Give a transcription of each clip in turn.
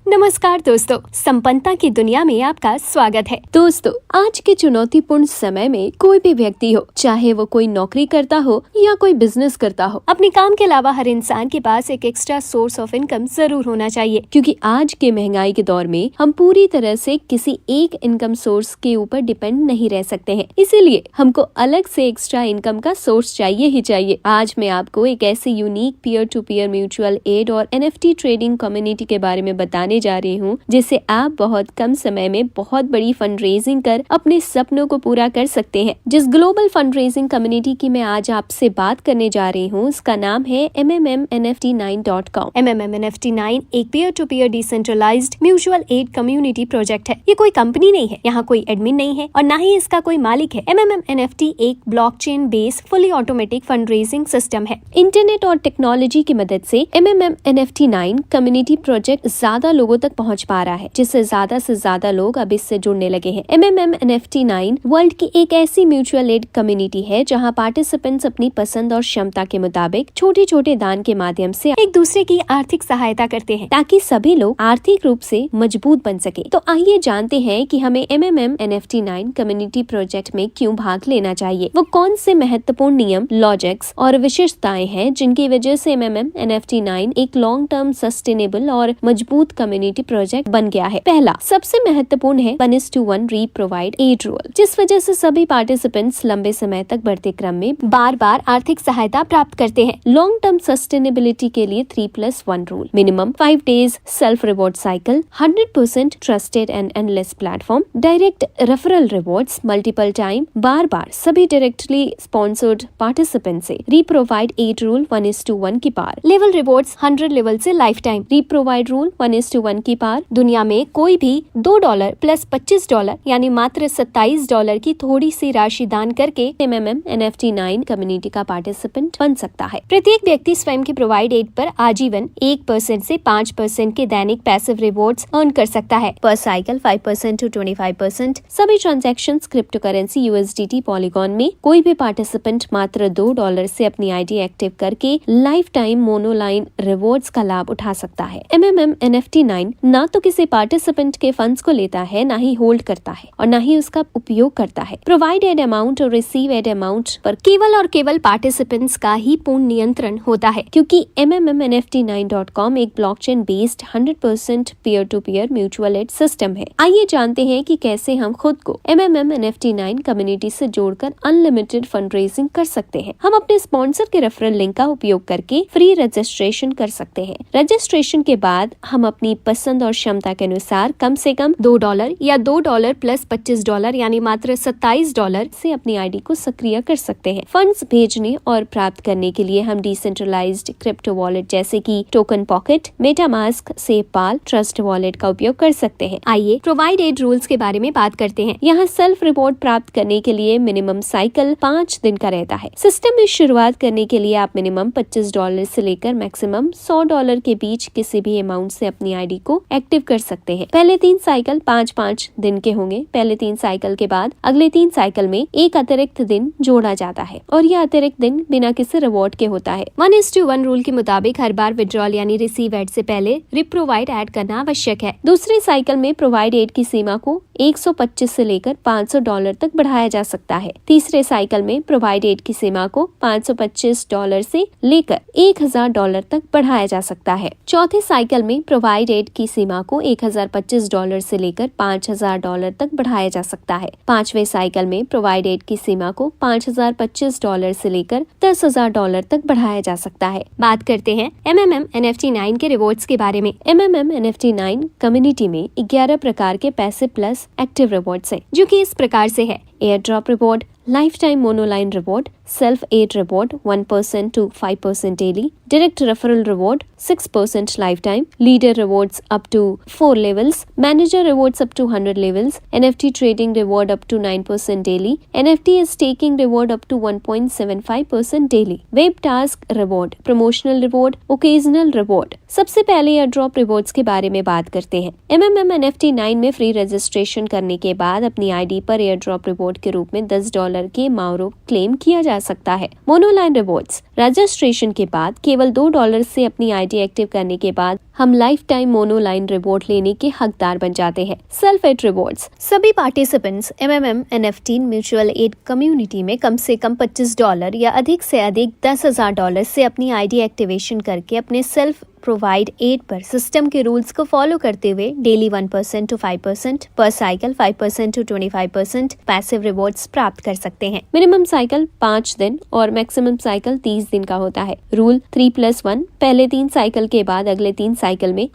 नमस्कार दोस्तों, संपन्नता की दुनिया में आपका स्वागत है। दोस्तों, आज के चुनौतीपूर्ण समय में कोई भी व्यक्ति हो, चाहे वो कोई नौकरी करता हो या कोई बिजनेस करता हो, अपने काम के अलावा हर इंसान के पास एक एक्स्ट्रा सोर्स ऑफ इनकम जरूर होना चाहिए, क्योंकि आज के महंगाई के दौर में हम पूरी तरह से किसी एक इनकम सोर्स के ऊपर डिपेंड नहीं रह सकते हैं। इसीलिए हमको अलग से एक्स्ट्रा इनकम का सोर्स चाहिए ही चाहिए। आज मैं आपको एक ऐसे unique peer to peer mutual aid और NFT ट्रेडिंग कम्युनिटी के बारे में बताने जा रही हूँ, जिससे आप बहुत कम समय में बहुत बड़ी फंड रेजिंग कर अपने सपनों को पूरा कर सकते हैं। जिस ग्लोबल फंड रेजिंग कम्युनिटी की मैं आज आपसे बात करने जा रही हूँ, उसका नाम है MMMNFT9.com। MMMNFT9 एक peer to peer decentralised mutual aid community project है। ये कोई कंपनी नहीं है, यहाँ कोई एडमिन नहीं है और न ही इसका कोई मालिक है। MMMNFT एक blockchain based fully automatic fund raising system है। इंटरनेट और टेक्नोलॉजी की मदद से MMMNFT9 कम्युनिटी प्रोजेक्ट ज्यादा लोगों तक पहुंच पा रहा है, जिससे ज्यादा से ज्यादा लोग अब इससे जुड़ने लगे हैं। MMMNFT9 वर्ल्ड की एक ऐसी म्यूचुअल एड कम्युनिटी है जहां पार्टिसिपेंट्स अपनी पसंद और क्षमता के मुताबिक छोटे छोटे दान के माध्यम से एक दूसरे की आर्थिक सहायता करते हैं, ताकि सभी लोग आर्थिक रूप से मजबूत बन सके। तो आइए जानते हैं कि हमें MMMNFT9 कम्युनिटी प्रोजेक्ट में क्यों भाग लेना चाहिए। वो कौन से महत्वपूर्ण नियम, लॉजिक्स और विशेषताएं हैं जिनकी वजह से MMMNFT9 एक लॉन्ग टर्म सस्टेनेबल और मजबूत कम्युनिटी प्रोजेक्ट बन गया है। पहला, सबसे महत्वपूर्ण है 1:1 री-प्रोवाइड एड रूल, जिस वजह से सभी पार्टिसिपेंट्स लंबे समय तक बढ़ते क्रम में बार बार आर्थिक सहायता प्राप्त करते हैं। लॉन्ग टर्म सस्टेनेबिलिटी के लिए 3+1 rule, minimum 5 days self reward cycle, 100% trusted and endless platform, direct referral rewards, multiple time, बार बार सभी डायरेक्टली स्पॉन्सर्ड पार्टिसिपेंट से री-प्रोवाइड एड रूल 1:1 की पार, लेवल रिवॉर्ड्स 100 लेवल से लाइफ टाइम, री-प्रोवाइड रूल 1:1 की पार। दुनिया में कोई भी $2 + $25 यानी मात्र $27 की थोड़ी सी राशि दान करके MMMNFT9 कम्युनिटी का पार्टिसिपेंट बन सकता है। प्रत्येक व्यक्ति स्वयं के प्रोवाइड एड पर आजीवन 1% से 5% के दैनिक पैसिव रिवॉर्ड्स अर्न कर सकता है। पर साइकिल 5% to 25%। सभी transaction crypto currency USDT polygon में कोई भी पार्टिसिपेंट मात्र $2 से अपनी आईडी एक्टिव करके लाइफ टाइम मोनोलाइन रिवॉर्ड्स का लाभ उठा सकता है। MMMNFT9 ना तो किसी पार्टिसिपेंट के फंड्स को लेता है, ना ही होल्ड करता है और ना ही उसका उपयोग करता है। प्रोवाइड एड अमाउंट और रिसीव एड अमाउंट पर केवल और केवल पार्टिसिपेंट्स का ही पूर्ण नियंत्रण होता है, क्योंकि MMMNFT9.com एक blockchain based 100% peer to peer mutual aid system है। आइए जानते हैं कि कैसे हम खुद को MMMNFT9 कम्युनिटी से जोड़कर अनलिमिटेड फंड रेजिंग कर सकते हैं। हम अपने स्पॉन्सर के रेफरल लिंक का उपयोग करके फ्री रजिस्ट्रेशन कर सकते हैं। रजिस्ट्रेशन के बाद हम अपनी पसंद और क्षमता के अनुसार कम से कम $2 या $2 + $25 यानी मात्र $27 से अपनी आईडी को सक्रिय कर सकते हैं। फंड्स भेजने और प्राप्त करने के लिए हम डिसेंट्रलाइज्ड क्रिप्टो वॉलेट जैसे कि token pocket, MetaMask, SafePal, trust wallet का उपयोग कर सकते हैं। आइए प्रोवाइड एड रूल्स के बारे में बात करते हैं। यहाँ सेल्फ रिवॉर्ड प्राप्त करने के लिए मिनिमम साइकिल 5 दिन का रहता है। सिस्टम में शुरुआत करने के लिए आप मिनिमम $25 से लेकर मैक्सिमम $100 के बीच किसी भी अमाउंट से अपनी आईडी को एक्टिव कर सकते हैं। पहले 3 साइकिल 5-5 दिन के होंगे। पहले 3 साइकिल के बाद अगले 3 साइकिल में एक अतिरिक्त दिन जोड़ा जाता है और यह अतिरिक्त दिन बिना किसी रिवॉर्ड के होता है। 1:1 रूल के मुताबिक हर बार विड्रॉल यानी रिसीव एड से पहले री-प्रोवाइड एड करना आवश्यक है। दूसरी साइकिल में प्रोवाइड एड की सीमा को $125 से लेकर $500 तक बढ़ाया जा सकता है। तीसरे साइकिल में प्रोवाइड एड की सीमा को $525 से लेकर $1000 तक बढ़ाया जा सकता है। चौथे साइकिल में प्रोवाइड एड की सीमा को $1025 से लेकर $5000 तक बढ़ाया जा सकता है। पांचवें साइकिल में प्रोवाइड एड की सीमा को $5025 से लेकर $10,000 तक बढ़ाया जा सकता है। बात करते हैं MMMNFT9 के रिवॉर्ड्स के बारे में। MMMNFT9 कम्युनिटी में 11 प्रकार के पैसिव प्लस एक्टिव रिवॉर्ड्स हैं, जो कि इस प्रकार से है: airdrop reward, lifetime monoline reward, self aid reward 1% to 5% daily, direct referral reward 6% lifetime, leader rewards up to 4 levels, manager rewards up to 100 levels, NFT trading reward up to 9% daily, NFT staking reward up to 1.75% daily, web task reward, promotional reward, occasional reward. सबसे पहले air drop rewards के बारे में बात करते हैं। MMMNFT9 में free registration करने के बाद अपनी आईडी पर एयर ड्रॉप रिवॉर्ड के रूप में $10 के माउरो क्लेम किया जा सकता है। मोनोलाइन रिवॉर्ड्स, रजिस्ट्रेशन के बाद केवल $2 से अपनी आईडी एक्टिव करने के बाद हम लाइफ टाइम मोनोलाइन रिवॉर्ड लेने के हकदार बन जाते हैं। Self aid rewards. सभी participants MMM NFT mutual aid community में कम से कम $25 या अधिक से अधिक $10,000 से अपनी ID एक्टिवेशन करके अपने सेल्फ प्रोवाइड एड पर सिस्टम के रूल्स को फॉलो करते हुए डेली 1% to 5%, पर साइकिल 5% to 25% पैसिव रिवॉर्ड्स प्राप्त कर सकते हैं। मिनिमम साइकिल 5 दिन और मैक्सिमम साइकिल 30 दिन का होता है। रूल 3+1, पहले 3 साइकिल के बाद अगले 3 साइकिल में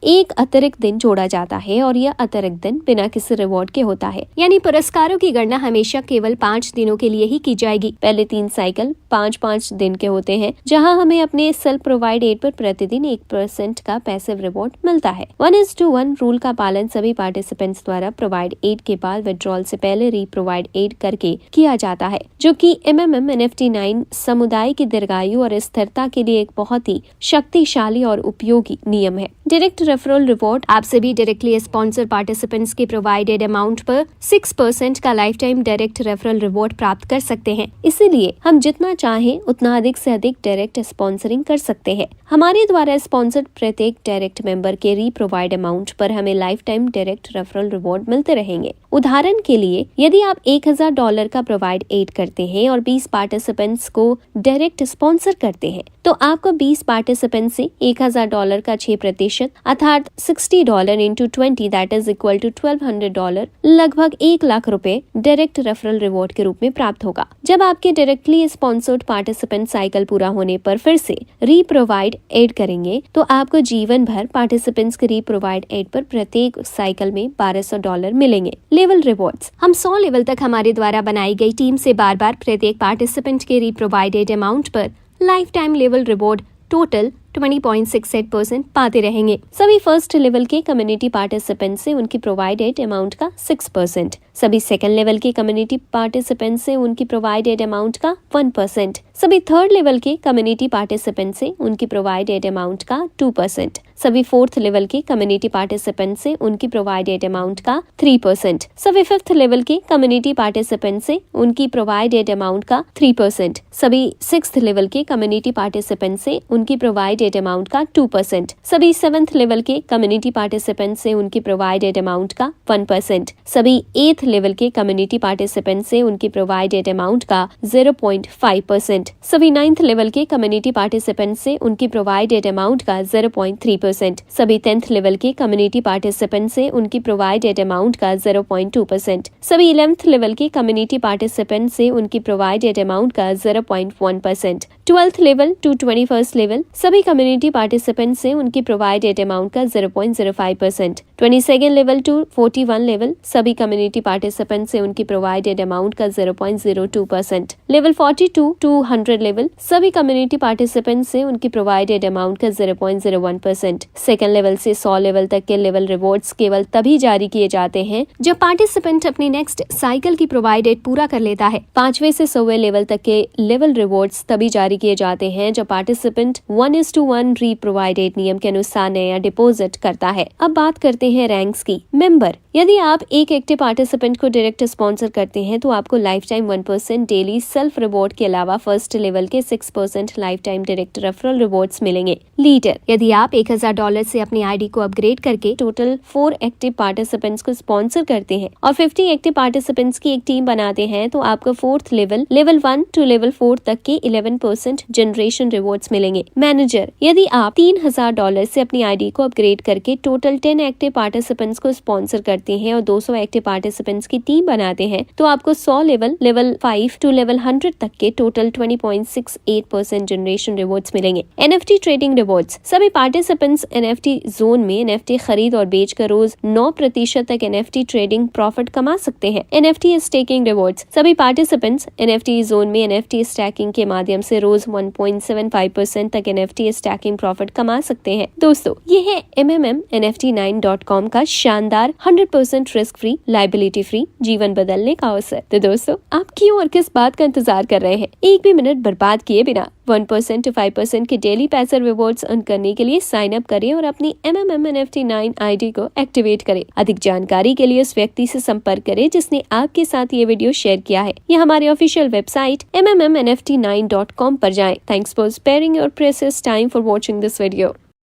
एक अतिरिक्त दिन जोड़ा जाता है और यह अतिरिक्त दिन बिना किसी रिवॉर्ड के होता है। यानी पुरस्कारों की गणना हमेशा केवल 5 दिनों के लिए ही की जाएगी। पहले 3 साइकिल 5-5 दिन के होते हैं, जहाँ हमें अपने सेल्फ प्रोवाइड एड पर प्रतिदिन 1% का पैसिव रिवॉर्ड मिलता है। 1:1 रूल का पालन सभी पार्टिसिपेंट्स द्वारा प्रोवाइड एड के बाद विड्रॉल से पहले री प्रोवाइड एड करके किया जाता है, जो कि MMM NFT 9 समुदाय की दीर्घायु और स्थिरता के लिए एक बहुत ही शक्तिशाली और उपयोगी नियम है। Direct referral reward. आप सभी डायरेक्टली स्पॉन्सर पार्टिसिपेंट्स के प्रोवाइडेड अमाउंट पर 6% का life time direct referral reward प्राप्त कर सकते हैं। इसीलिए हम जितना चाहें उतना अधिक से अधिक डायरेक्ट स्पॉन्सरिंग कर सकते हैं। हमारे द्वारा स्पॉन्सर्ड प्रत्येक डायरेक्ट मेंबर के री प्रोवाइड अमाउंट पर हमें life time direct referral reward मिलते रहेंगे। उदाहरण के लिए, यदि आप $1,000 का प्रोवाइड एड करते हैं और 20 पार्टिसिपेंट्स को डायरेक्ट स्पॉन्सर करते हैं, तो आपको 20 पार्टिसिपेंट से $1,000 का 6% अर्थात $60 into 20 that is equal to $1,200 लगभग 1 लाख रुपए डायरेक्ट रेफरल रिवॉर्ड के रूप में प्राप्त होगा। जब आपके डायरेक्टली स्पॉन्सर्ड पार्टिसिपेंट साइकिल पूरा होने पर फिर से री प्रोवाइड एड करेंगे, तो आपको जीवन भर पार्टिसिपेंट्स के री प्रोवाइड एड पर प्रत्येक साइकिल में $1,200 मिलेंगे। Level rewards. हम 100 लेवल तक हमारे द्वारा बनाई गई टीम से बार बार प्रत्येक पार्टिसिपेंट के री प्रोवाइडेड अमाउंट पर life time level reward total 20.68% पाते रहेंगे। सभी फर्स्ट लेवल के कम्युनिटी पार्टिसिपेंट से उनकी प्रोवाइडेड अमाउंट का 6%, सभी सेकंड लेवल के कम्युनिटी पार्टिसिपेंट से उनकी प्रोवाइडेड अमाउंट का 1%, सभी थर्ड लेवल के कम्युनिटी पार्टिसिपेंट से उनकी प्रोवाइडेड अमाउंट का 2%, सभी फोर्थ लेवल के कम्युनिटी पार्टिसिपेंट से उनकी प्रोवाइडेड अमाउंट का 3%, सभी फिफ्थ लेवल के कम्युनिटी पार्टिसिपेंट से उनकी प्रोवाइडेड अमाउंट का 3%, सभी सिक्स्थ लेवल के कम्युनिटी पार्टिसिपेंट से उनकी प्रोवाइडेड अमाउंट का 2%, सभी 7th लेवल के कम्युनिटी पार्टिसिपेंट से उनकी प्रोवाइडेड अमाउंट का 1%, सभी 8th लेवल के कम्युनिटी पार्टिसिपेंट से उनकी प्रोवाइडेड अमाउंट का 0.5%, सभी 9th लेवल के कम्युनिटी पार्टिसिपेंट से उनकी प्रोवाइडेड अमाउंट का 0.3%, सभी 10th लेवल के कम्युनिटी पार्टिसिपेंट से उनकी प्रोवाइडेड अमाउंट का 0.2%, सभी 11th लेवल के कम्युनिटी पार्टिसिपेंट से उनकी प्रोवाइडेड अमाउंट का 0.1%, 12th level to 21st level सभी कम्युनिटी पार्टिसिपेंट से उनकी प्रोवाइडेड अमाउंट का 0.05%, 22nd लेवल टू 41 लेवल सभी कम्युनिटी पार्टिसिपेंट से उनकी प्रोवाइडेड अमाउंट का 0.02%, लेवल 42 टू 100 लेवल सभी कम्युनिटी पार्टिसिपेंट से उनकी प्रोवाइडेड अमाउंट का 0.01%। सेकंड लेवल से 100 लेवल तक के लेवल रिवॉर्ड्स केवल तभी जारी किए जाते हैं जब पार्टिसिपेंट अपनी नेक्स्ट साइकिल की प्रोवाइडेड पूरा कर लेता है। 5वें से 100वें लेवल तक के लेवल रिवॉर्ड्स तभी जारी किए जाते हैं जब पार्टिसिपेंट 1:1 री प्रोवाइडेड नियम के अनुसार नया डिपॉजिट करता है। अब बात करते हैं रैंक्स की। मेंबर, यदि आप एक एक्टिव पार्टिसिपेंट को डायरेक्ट स्पॉन्सर करते हैं तो आपको life time 1% daily self reward के अलावा फर्स्ट लेवल के 6% life time direct referral rewards मिलेंगे। लीडर, यदि आप $1,000 से अपनी आईडी को अपग्रेड करके टोटल 4 एक्टिव पार्टिसिपेंट्स को स्पॉन्सर करते हैं और 50 एक्टिव पार्टिसिपेंट्स की एक टीम बनाते हैं तो आपको 4th लेवल 1 टू लेवल 4 तक के 11% जनरेशन रिवॉर्ड्स मिलेंगे। मैनेजर, यदि आप $3,000 से अपनी आईडी को अपग्रेड करके टोटल 10 एक्टिव पार्टिसिपेंट्स को स्पॉन्सर करते हैं और 200 एक्टिव पार्टिसिपेंट्स की टीम बनाते हैं तो आपको 100 लेवल 5 टू लेवल 100 तक के टोटल 20.68% जनरेशन रिवॉर्ड्स मिलेंगे। NFT ट्रेडिंग रिवॉर्ड्स, सभी पार्टिसिपेंट्स NFT जोन में NFT खरीद और बेच कर रोज 9% तक NFT ट्रेडिंग प्रॉफिट कमा सकते हैं। NFT स्टेकिंग रिवॉर्ड्स, सभी पार्टिसिपेंट्स NFT जोन में NFT स्टैकिंग के माध्यम से रोज 1.75% तक NFT स्टैकिंग प्रॉफिट कमा सकते हैं। दोस्तों, ये है MMMNFT9.com का शानदार 100% रिस्क फ्री, लाइबिलिटी फ्री जीवन बदलने का अवसर। तो दोस्तों, आप क्यों और किस बात का इंतजार कर रहे हैं? एक भी मिनट बर्बाद किए बिना 1% to 5% के डेली पैसे रिवॉर्ड्स अर्न करने के लिए साइन अप करें और अपनी MMMNFT9 आईडी को एक्टिवेट करें। अधिक जानकारी के लिए उस व्यक्ति से संपर्क करें जिसने आपके साथ ये वीडियो शेयर किया है या हमारे ऑफिशियल वेबसाइट MMMNFT9.com पर जाएं। Thanks for sparing your precious time for watching this video.